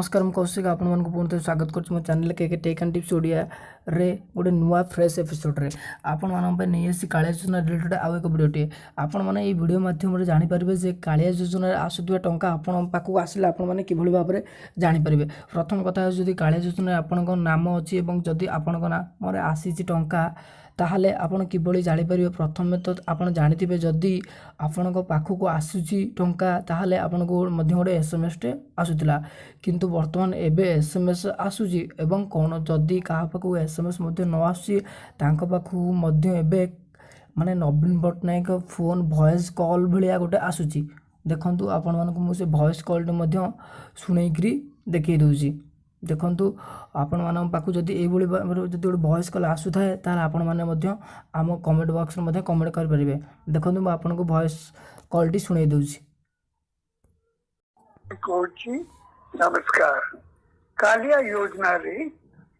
नमस्कार मुझे कौशिक आपको पुणी स्वागत कर चैनल के टेक एंड टिप्स ओडिया रे गोटे नुआ फ्रेश एपिसोड रे आपण मानन नहीं आसी कालिया योजना रिलेटेड आउ एक वीडियोटे आपण मैंने ये वीडियो माध्यम जानीपारे जे कालिया योजना आसुवा टंका आपण पाखक आसिले आपण मैंने कि भाव में जानीपारे। प्रथम कथा जदि कालिया योजना आपण नाम अच्छी और जदि आपण नाम आसी टंका ताहले आपण किभली जानीपारे। प्रथम तो आप जानी जदि आपण पाखक आसूची टंका ताहले आपण को गोटे SMS टे आसूला किंतु वर्तमान एबे SMS आसूची एवं कौन जदि क्या पाखक SMS न आसूची तांको पाखु मध्य एबे माने नवीन पट्टनायक फोन वॉइस कॉल भाया गोटे आसूची देखंतु आपण मानक मुझे वॉइस कॉल शुणेकरी देखई दूची। देखंतु आपण मान पाखु जदि एभली जदि गोटे वॉइस कॉल आसु थाए तार आपण माने मध्य आम कमेंट बॉक्स में मध्य कमेंट कर परिबे। देखंतु मैं आपण को वॉइस कॉल टी सुनै दूची। नमस्कार, कालिया योजना रे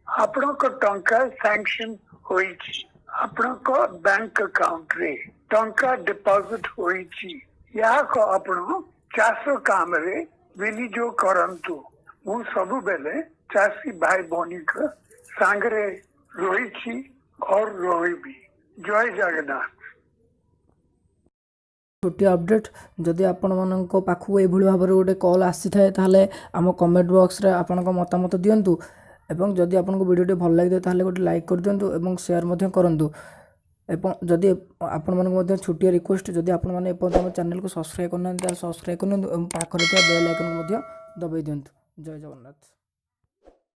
आपण को टंका सैंक्शन होई छी, आपण को बैंक अकाउंट रे टंका डिपॉजिट होई छी। या को आपण चाष काम रे विनियोग करंतु। मु सब बेले चाषी भाई बहनी को सांगरे रही छी और रोहिबी। जय जगन्नाथ। छोटी अपडेट जदि आपण मानक पाखु ए भाव में गोटे कॉल आसी थाए ताहले आम कमेंट बॉक्स रे आपण मतामत दियंतु एवं जदि आपको वीडियो भल लगे ताहले गोटे लाइक कर दियंतु एवं शेयर मध्य करंतु। एवं जदि आपण मानक छोटिया रिक्वेस्ट जदि आपण माने एपर्यंत चैनल को सब्सक्राइब करना सब्सक्राइब करन पाखरे बेल आइकन को दबाई दियंतु। जय जगन्नाथ।